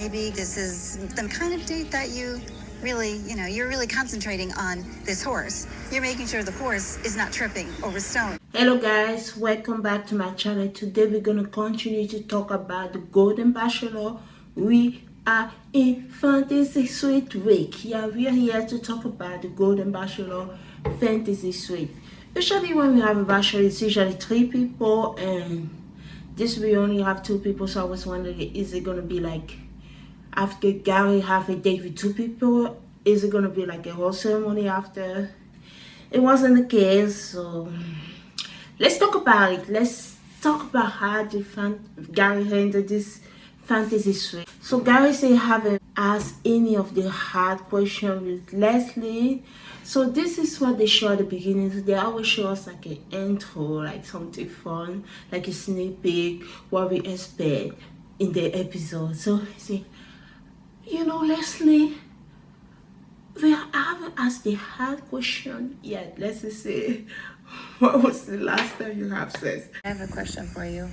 maybe this is the kind of date that you really, you're really concentrating on this horse. You're making sure the horse is not tripping over stone. Hello guys, welcome back to my channel. Today we're going to continue to talk about the Golden Bachelor. We are in Fantasy Suite week. Yeah, we are here to talk about the Golden Bachelor Fantasy Suite. Usually when we have a bachelor, it's usually 3 people, and this we only have 2 people. So I was wondering, is it going to be like after Gary have a date with 2 people? Is it going to be like a whole ceremony after? It wasn't the case, so let's talk about it. Let's talk about how Gary handled this fantasy suite. So Gary said he haven't asked any of the hard questions with Leslie. So this is what they show at the beginning. So they always show us like an intro, like something fun, like a sneak peek, what we expect in the episode. So he said, Leslie, we haven't asked the hard question yet. Let's just say, what was the last time you have sex? I have a question for you.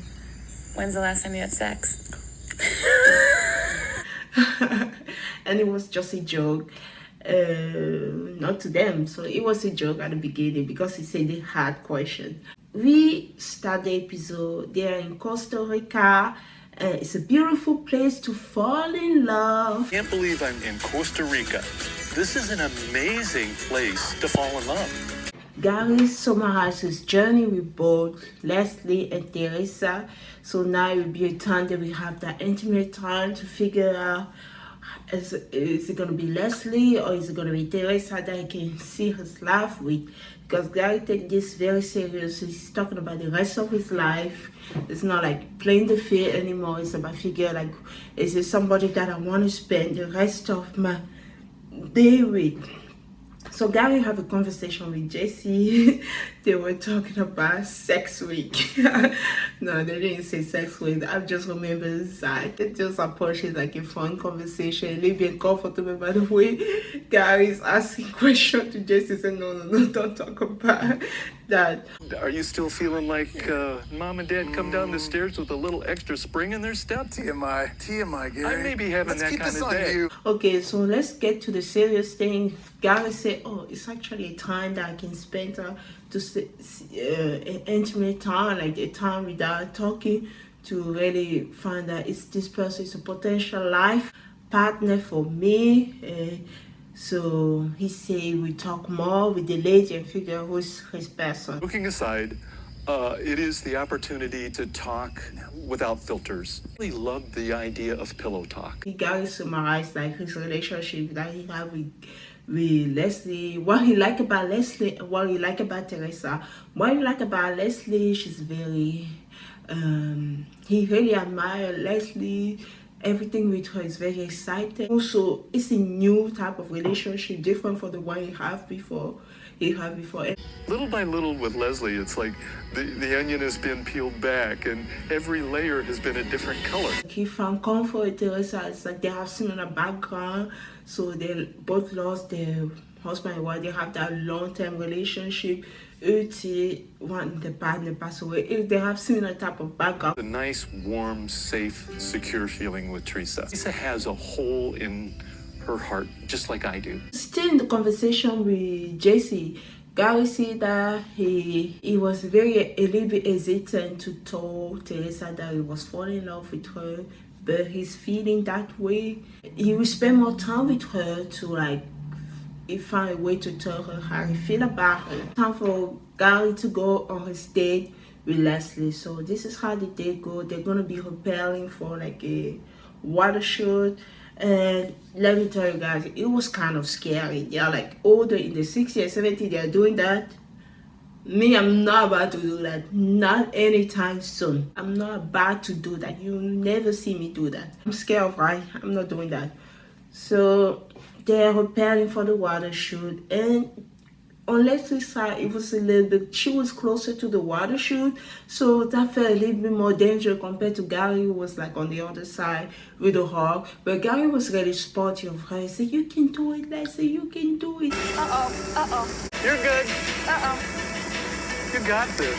When's the last time you had sex? And it was just a joke, not to them. So it was a joke at the beginning because he said the hard question. We start the episode. They are in Costa Rica. It's a beautiful place to fall in love. I can't believe I'm in Costa Rica. This is an amazing place to fall in love. Gary summarized his journey with both Leslie and Teresa. So now it will be a time that we have that intimate time to figure out, is it going to be Leslie or is it going to be Teresa that he can see his life with? Because Gary takes this very serious. He's talking about the rest of his life. It's not like playing the field anymore. It's about figuring like, is it somebody that I want to spend the rest of my day with? So Gary have a conversation with Jesse. They were talking about sex week. No, they didn't say sex week. I just remember that. They just approached it like a fun conversation. They being comfortable by the way Gary is asking questions to Jesse. Said, no, don't talk about that. Are you still feeling like mom and dad come down the stairs with a little extra spring in their step? TMI, Gary. I may be having that kind of day. Okay, so let's get to the serious thing. Gary said, it's actually a time that I can spend an intimate time, like a time without talking, to really find that this person is a potential life partner for me. So he said we talk more with the lady and figure out who's his person. Looking aside, it is the opportunity to talk without filters. I really love the idea of pillow talk. Gary summarized like his relationship that he had with Leslie, what he like about Leslie and what he like about Teresa. What he like about Leslie, she's very, he really admire Leslie. Everything with her is very exciting. Also, it's a new type of relationship, different from the one he had before. Little by little with Leslie, it's like the onion has been peeled back and every layer has been a different color. He found comfort with Teresa. It's like they have similar background, so they both lost their husband and wife. They have that long-term relationship. When the partner passed away, they have similar type of background. A nice, warm, safe, secure feeling with Teresa. Teresa has a hole in her heart, just like I do. Still in the conversation with Jesse, Gary said that he was a little bit hesitant to tell Teresa that he was falling in love with her, but he's feeling that way. He will spend more time with her to he found a way to tell her how he feel about her. Time for Gary to go on his date with Leslie. So this is how the date go. They're gonna be preparing for like a water shoot. And let me tell you guys, it was kind of scary. They're like older, in the 60s, 70s, they're doing that. Me, I'm not about to do that. Not anytime soon. I'm not about to do that. You'll never see me do that. I'm scared of heights. I'm not doing that. So they're preparing for the water shoot, and on Leslie's side, it was a little bit, she was closer to the water shoot, so that felt a little bit more dangerous compared to Gary, who was like on the other side with the hog. But Gary was really sporty of her. He said, you can do it, Leslie, you can do it. You're good. You got this.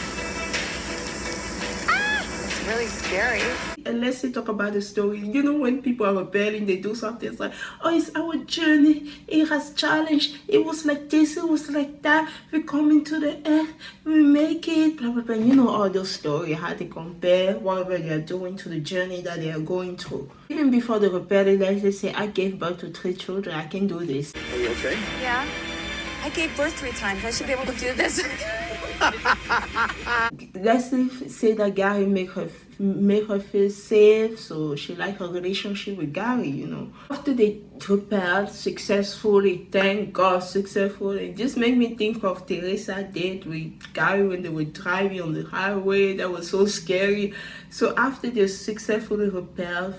really scary. And let's talk about the story. You know, when people are rebelling, they do something. It's like, oh, it's our journey. It has challenged. It was like this. It was like that. We come into the end. We make it. Blah blah blah. You know all those stories. How they compare whatever they are doing to the journey that they are going through. Even before the rebellion, let's say, I gave birth to 3 children. I can do this. Are you okay? Yeah. I gave birth 3 times. I should be able to do this. Leslie say that Gary make her feel safe, so she like her relationship with Gary, you know. After they repaired successfully, thank God, successfully, it just made me think of Teresa's date with Gary when they were driving on the highway. That was so scary. So after they successfully repaired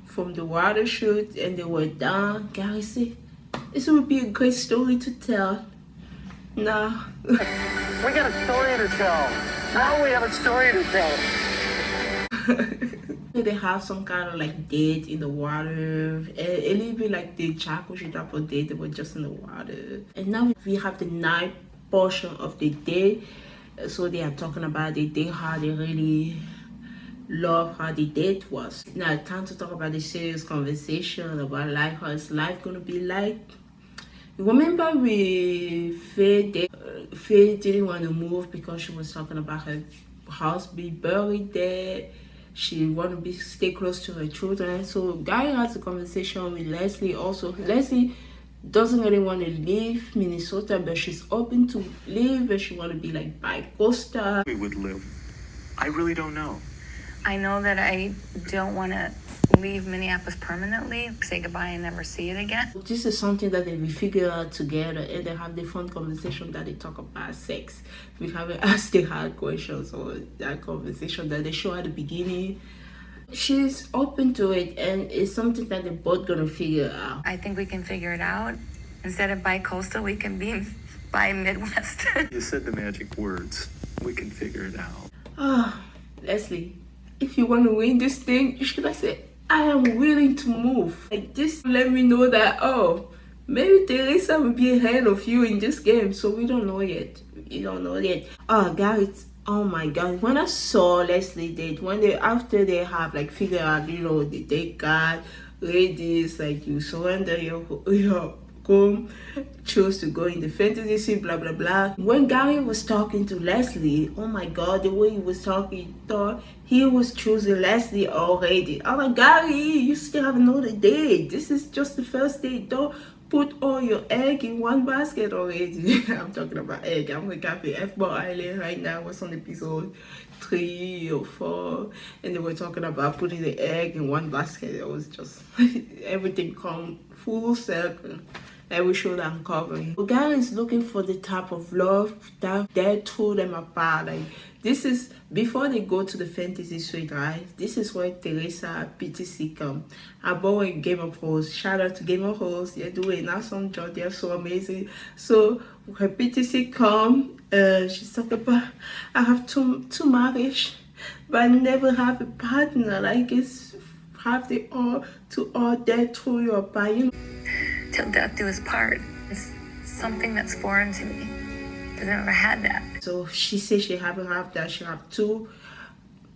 from the water shoot and they were done, Gary said, this would be a great story to tell. Nah. We got a story to tell. Now we have a story to tell. They have some kind of like date in the water. A little bit like the jacuzzi type of date. They were just in the water. And now we have the night portion of the day. So they are talking about the day, how they really love how the date was. Now time to talk about the serious conversation about life. How is life gonna be like? Remember Faye didn't want to move because she was talking about her house being buried there. She wanted to stay close to her children. So Gary has a conversation with Leslie also. Leslie doesn't really want to leave Minnesota, but she's open to leave and she want to be like bi-coastal. We would live. I really don't know. I know that I don't want to leave Minneapolis permanently, say goodbye and never see it again. This is something that they will figure out together, and they have the fun conversation that they talk about sex. We haven't asked the hard questions or that conversation that they show at the beginning. She's open to it, and it's something that they're both gonna figure out. I think we can figure it out. Instead of bi-coastal, we can be bi-Midwest. You said the magic words. We can figure it out. Leslie, if you want to win this thing, you should have said, I am willing to move. Like this, let me know that, oh, maybe Teresa will be ahead of you in this game. So we don't know yet. We don't know yet. Oh, Garrett, oh my God. When I saw Leslie date, after they have like figured out, you know, the date card, ladies, like you surrender your home, chose to go in the fantasy suite, blah blah blah. When Gary was talking to Leslie, oh my God, the way he was talking, thought he was choosing Leslie already. I'm like, Gary, you still have another date. This is just the first date. Don't put all your egg in one basket already. I'm talking about egg. I'm recapping F-Ball Island right now. What's on episode 3 or 4, and they were talking about putting the egg in one basket. It was just everything come full circle. Every show that I'm covering. Gary is looking for the type of love that threw them apart. Like this is before they go to the fantasy suite, right? This is where Teresa PTC come. I bought in Game of Thrones. Shout out to Game of Thrones. They're doing an awesome job. They're so amazing. So her PTC come. She's talking about I have two marriage, but I never have a partner. Like it's have the all that through your apart. You know? Till death do us part. It's something that's foreign to me. Because I never had that. So she says she haven't have that. She have 2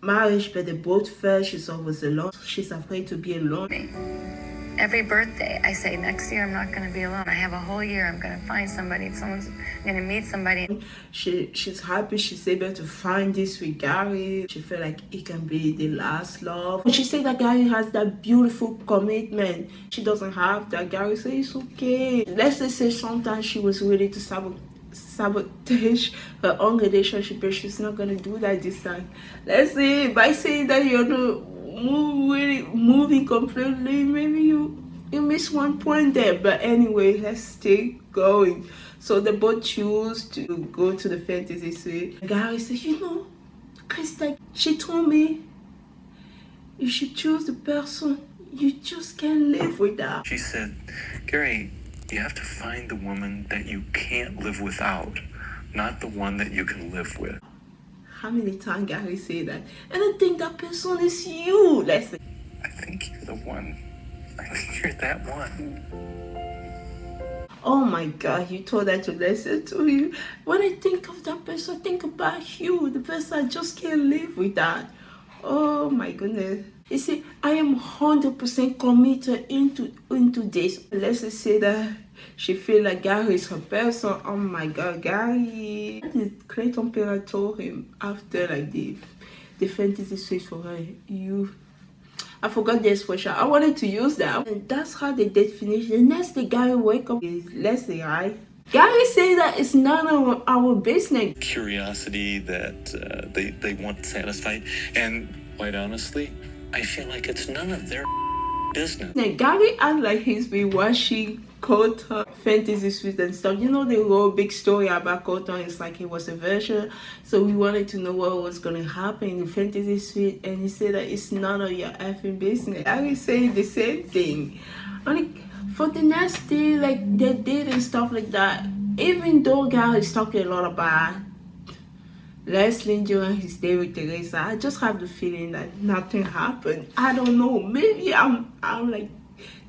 marriage, but they both fail. She's always alone. She's afraid to be alone. Every birthday, I say, next year I'm not going to be alone. I have a whole year. I'm going to find somebody. Someone's going to meet somebody. She's happy she's able to find this with Gary. She feel like it can be the last love. She said that Gary has that beautiful commitment. She doesn't have that. Gary says it's okay. Let's just say sometimes she was ready to sabotage her own relationship, but she's not going to do that this time. Let's say by saying that you're not moving completely, maybe you miss one point there, but anyway, let's stay going. So they both choose to go to the fantasy suite. Gary said, you know, Krista, she told me you should choose the person you just can't live without. She said, Gary, you have to find the woman that you can't live without, not the one that you can live with. How many times Gary say that? And I think that person is you, Leslie. I think you're the one. I think you're that one. Oh my God, you told that to Leslie to you. When I think of that person, I think about you, the person I just can't live without. Oh my goodness. You see, I am 100% committed into this. Let's just say that she feel like Gary is her person. Oh my God, Gary. Clayton Perry told him after like the fantasy suite for her. I forgot the expression. I wanted to use that. And that's how the date finished. The next day, Gary wake up with Leslie, right? Gary say that it's none of our business. Curiosity that they want satisfied, and quite honestly, I feel like it's none of their business. Now, Gary act like he's been watching Cotton fantasy suite and stuff. You know the whole big story about Cotton is like he was a virgin, so we wanted to know what was gonna happen in the fantasy suite, and he said that it's none of your effing business. Gary saying the same thing. Only for the next day, like they did and stuff like that. Even though Gary is talking a lot about Leslie during his day with Teresa, I just have the feeling that nothing happened. I don't know. Maybe I'm like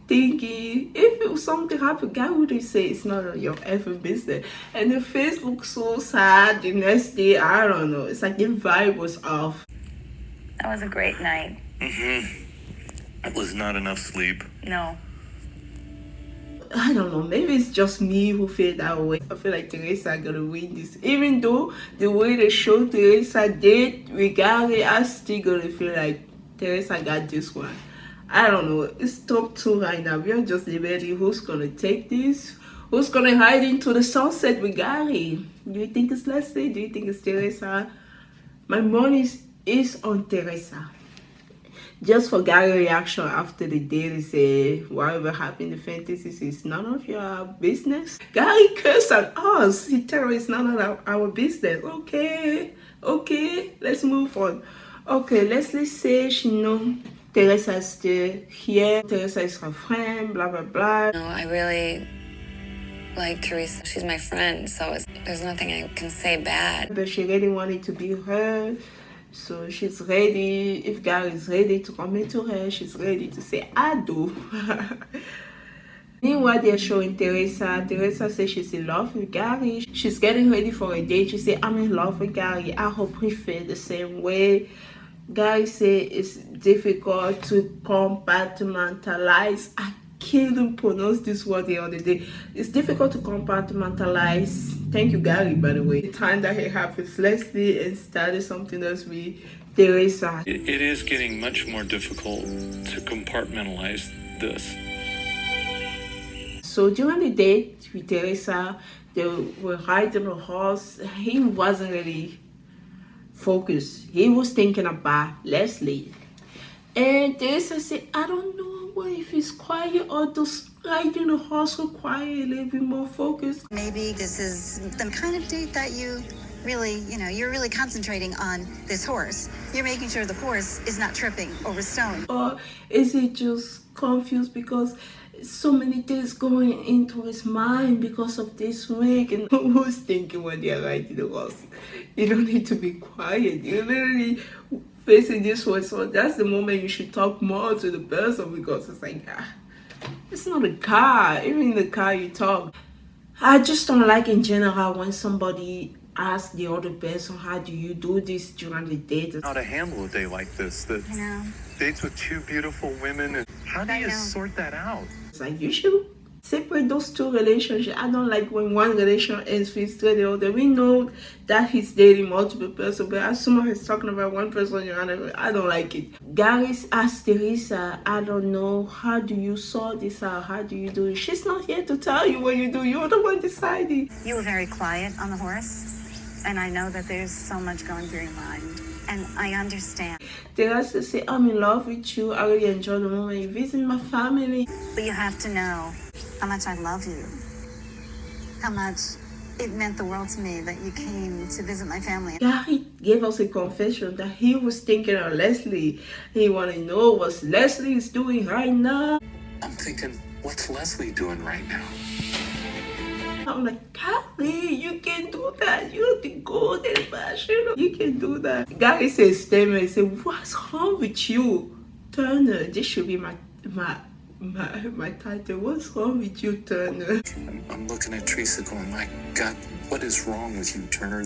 thinking if it was something happened, Gary would say it's none of your effing business. And the face looks so sad the next day. I don't know. It's like the vibe was off. That was a great night. It was not enough sleep. No. I don't know, maybe it's just me who feel that way. I feel like Teresa gonna win this. Even though the way they show Teresa did with Gary, I still gonna feel like Teresa got this one. I don't know, it's top 2 right now. We are just debating who's gonna take this. Who's gonna hide into the sunset with Gary? Do you think it's Leslie? Do you think it's Teresa? My money is on Teresa. Just for Gary's reaction after the date, he said, whatever happened in the fantasies is none of your business. Gary cursed at us. He told us it's none of our business. Okay, let's move on. Okay, Leslie say she know Teresa is still here. Teresa is her friend, blah, blah, blah. No, I really like Teresa. She's my friend, so there's nothing I can say bad. But she really wanted to be her. So she's ready. If Gary is ready to come into her, she's ready to say, I do. Meanwhile, they're showing Teresa. Teresa says she's in love with Gary. She's getting ready for a date. She said, I'm in love with Gary. I hope we feel the same way. Gary said it's difficult to compartmentalize. I can't even pronounce this word the other day. It's difficult to compartmentalize. Thank you, Gary, by the way. The time that he had with Leslie and started something else with Teresa. It is getting much more difficult to compartmentalize this. So during the date with Teresa, they were riding a horse. He wasn't really focused. He was thinking about Leslie. And Teresa said, I don't know if he's quiet or just riding the horse so quiet, a little bit more focused. Maybe this is the kind of date that you really, you're really concentrating on this horse. You're making sure the horse is not tripping over stone. Or is he just confused because so many things going into his mind because of this week? And who's thinking when they're riding the horse? You don't need to be quiet. You're literally facing this one. So that's the moment you should talk more to the person, because it's like, it's not a car. Even in the car you talk. I just don't like in general when somebody asks the other person, how do you do this during the date? How to handle a day like this, that I know. dates with 2 beautiful women, and how do I you know. sort that out? It's like, you should separate those 2 relationships. I don't like when one relation ends with the other. We know that he's dating multiple persons, but as soon as he's talking about one person, I don't like it. Gary's asked Teresa, I don't know, how do you sort this out? How do you do it? She's not here to tell you what you do. You're the one deciding. You were very quiet on the horse, and I know that there's so much going through your mind, and I understand. Teresa said, I'm in love with you. I really enjoy the moment you visit my family. But you have to know how much I love you, how much it meant the world to me that you came to visit my family. Gary gave us a confession that he was thinking of Leslie. He wanted to know what Leslie is doing right now. I'm thinking, what's Leslie doing right now? I'm like, Gary, you can do that. You're the Golden Bachelor. You can do that. Gary says, statement, he said, what's wrong with you? Turner, this should be my my title, what's wrong with you, Turner? I'm looking at Teresa going, my God, what is wrong with you, Turner?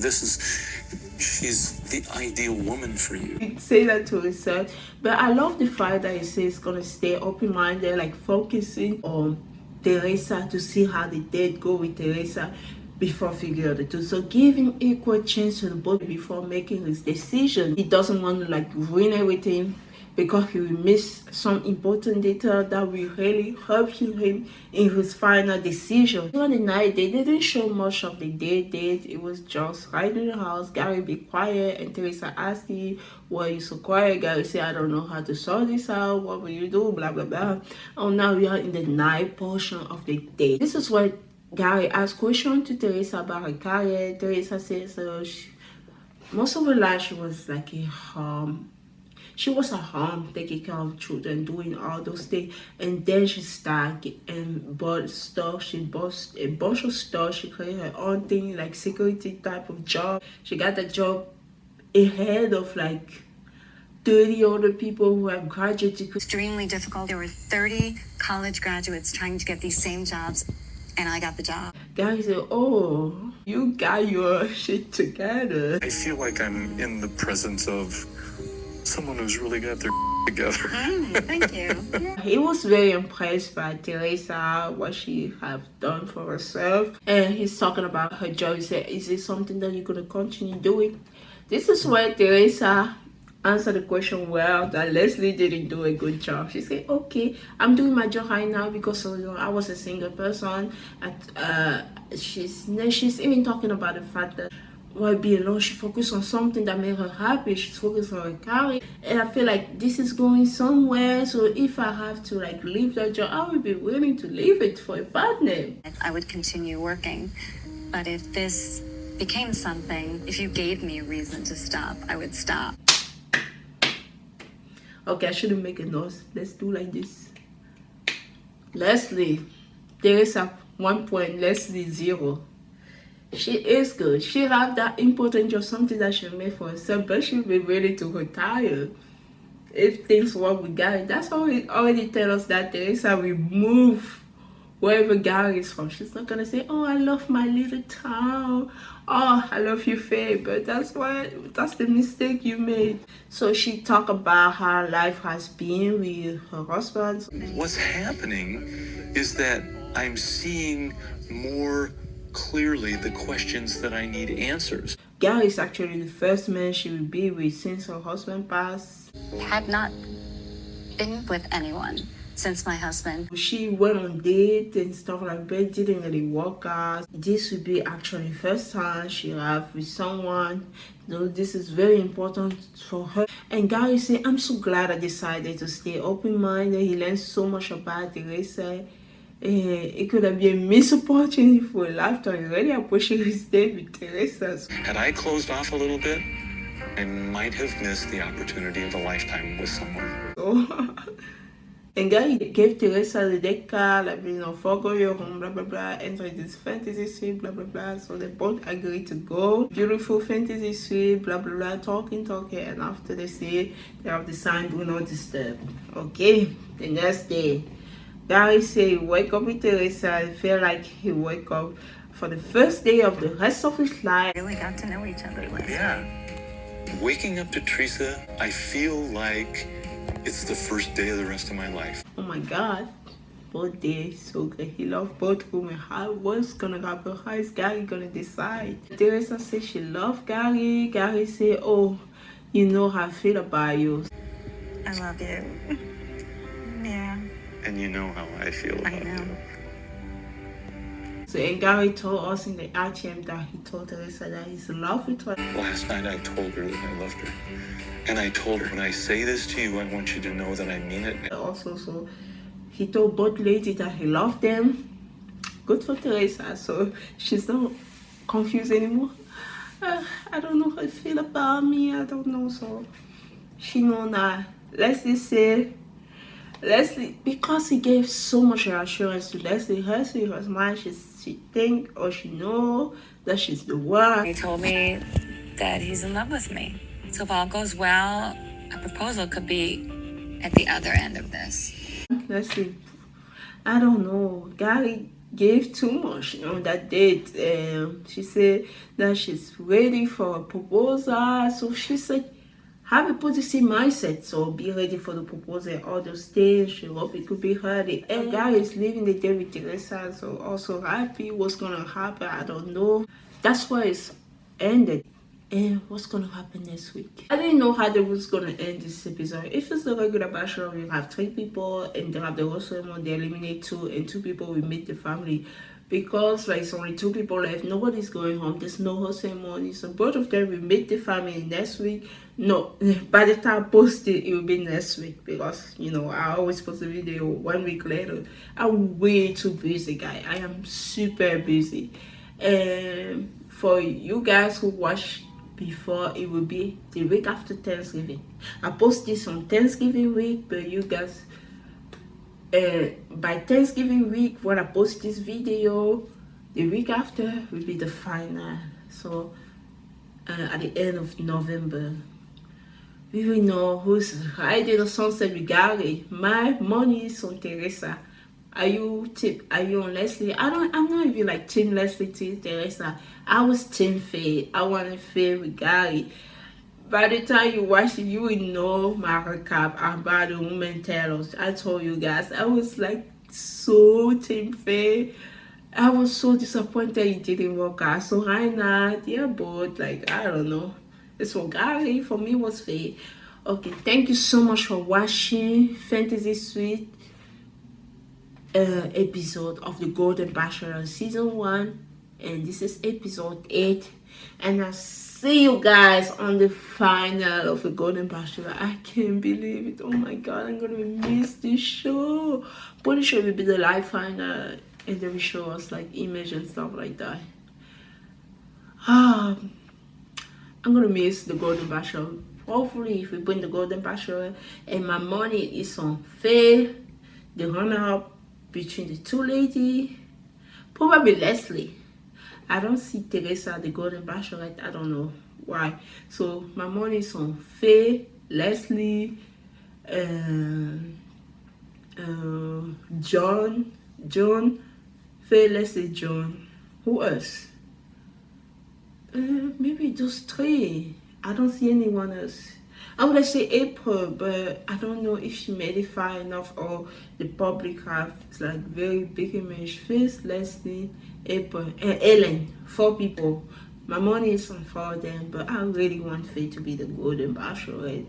She's the ideal woman for you. He say that to himself, but I love the fact that he says he's gonna stay open-minded, like focusing on Teresa to see how the date go with Teresa before figuring it out. So giving equal chance to the both before making his decision. He doesn't want to like ruin everything because he will miss some important detail that will really help him in his final decision. On the night, they didn't show much of the date. It was just right in the house. Gary be quiet, and Teresa asking, "Why are you so quiet?" Gary say, "I don't know how to sort this out. What will you do?" Blah blah blah. Oh, now we are in the night portion of the date. This is where Gary asked questions to Teresa about her career. Teresa says most of her life she was like a she was at home taking care of children, doing all those things, and then she started and bought stuff. She bought a bunch of stuff. She created her own thing, like security type of job. She got the job ahead of like 30 other people who have graduated. Extremely difficult. There were 30 college graduates trying to get these same jobs, and I got the job. Guys say, "Oh, you got your shit together." I feel like I'm in the presence of someone who's really got their together. Thank you. He was very impressed by Teresa, what she have done for herself, and he's talking about her job. He said, "Is it something that you're gonna continue doing?" This is where Teresa answered the question well, that Leslie didn't do a good job. She said, "Okay, I'm doing my job right now because I was a single person." She's even talking about the fact that while being alone, she focused on something that made her happy. She's focused on her career, and I feel like this is going somewhere. So if I have to like leave that job, I would be willing to leave it for a partner. I would continue working, but if this became something, if you gave me a reason to stop, I would stop. Okay, I shouldn't make a noise. Let's do like this. Leslie, Teresa 1 point, Leslie 0. She is good. She have that important job, something that she made for herself, but she'll be ready to retire if things work with Gary. That's already tell us that Teresa will move wherever Gary is from. She's not gonna say, "Oh, I love my little town. Oh, I love you, Faye." But that's the mistake you made. So she talked about how life has been with her husband. What's happening is that I'm seeing more clearly the questions that I need answers. Gary is actually the first man she will be with since her husband passed. Had not been with anyone since my husband. She went on dates and stuff like that, didn't really work out. This would be actually first time she have with someone. So this is very important for her. And Gary said, "I'm so glad I decided to stay open-minded." He learned so much about Teresa. It could have been a missed opportunity for a lifetime. Really appreciate his date with Teresa. Had I closed off a little bit, I might have missed the opportunity of a lifetime with someone. So, and Gary gave Teresa the deck card, like, forgo your home, blah, blah, blah, enter this fantasy suite, blah, blah, blah. So they both agreed to go. Beautiful fantasy suite, blah, blah, blah, talking, and after they say they have the sign, "Do not disturb." Okay, the next day, Gary said he wake up with Teresa. I feel like he wake up for the first day of the rest of his life. Really got to know each other last Yeah. Waking up to Teresa, I feel like it's the first day of the rest of my life. Oh my God, both days so good. He loved both women. What's gonna happen? How is Gary gonna decide? Teresa said she loved Gary. Gary said, "Oh, you know how I feel about you." I love you. Yeah, And you know how I feel about I know. you. So and Gary told us in the RTM that he told Teresa that he's in love with her. Last night I told her that I loved her. And I told her, when I say this to you, I want you to know that I mean it. Also, so he told both ladies that he loved them. Good for Teresa. So she's not confused anymore. I don't know how I feel about me. I don't know. So she know now. Leslie, because he gave so much reassurance to Leslie, her mind, she think or she know that she's the one. He told me that he's in love with me. So if all goes well, a proposal could be at the other end of this. Leslie I don't know. Gary gave too much on that date. She said that she's ready for a proposal. So she said, have a positive mindset. So be ready for the proposal. All those things. She hope it could be ready. And Gary is living the day with Teresa. So also happy. What's gonna happen? I don't know. That's why it's ended. And what's gonna happen next week? I didn't know how they was gonna end this episode. If it's the regular Bachelor, we have 3 people, and they have the host ceremony, they eliminate 2, and 2 people will meet the family. Because like it's only 2 people left, nobody's going home. There's no host ceremony, so both of them will meet the family next week. No, by the time I post it, it will be next week because you know I always post a video 1 week later. I'm way too busy, guys. I am super busy, and for you guys who watch before, it will be the week after Thanksgiving. I post this on Thanksgiving week, but you guys by Thanksgiving week when I post this video, the week after will be the final. So at the end of November, we will know who's riding the sunset with Gary. My money is on Teresa. Are you on Leslie? I'm not even like Team Leslie, Team Teresa. I was Team Faye. I wanted Faye with Gary. By the time you watch it, you will know my recap about the woman tell us. I told you guys, I was like so Team Faye. I was so disappointed it didn't work out. So right now, they're both like, I don't know. It's for Gary, for me it was Faye. Okay, thank you so much for watching Fantasy Suite episode of the Golden Bachelor season 1, and this is episode 8, and I'll see you guys on the final of the Golden Bachelor. I can't believe it. Oh my god, I'm gonna miss this show. Pretty sure it will be the live final and they will show us like image and stuff like that. I'm gonna miss the Golden Bachelor. Hopefully if we win the Golden Bachelor, and my money is on Faye, the runner-up between the 2 ladies, probably Leslie. I don't see Teresa the Golden Bachelorette. I don't know why. So my money is on Faye, Leslie, John, Faye, Leslie, John. Who else? Maybe those 3. I don't see anyone else. I would say April, but I don't know if she made it far enough or the public have like very big image. First, Leslie, April, and Ellen. 4 people. My money is on 4 of them, but I really want Faye to be the Golden Bachelor.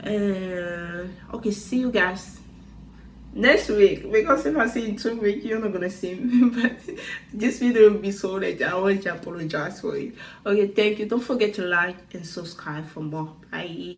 Okay, see you guys next week, because if I see in 2 weeks, you're not gonna see me. But this video will be so late. I want to apologize for it. Okay, thank you. Don't forget to like and subscribe for more. Bye.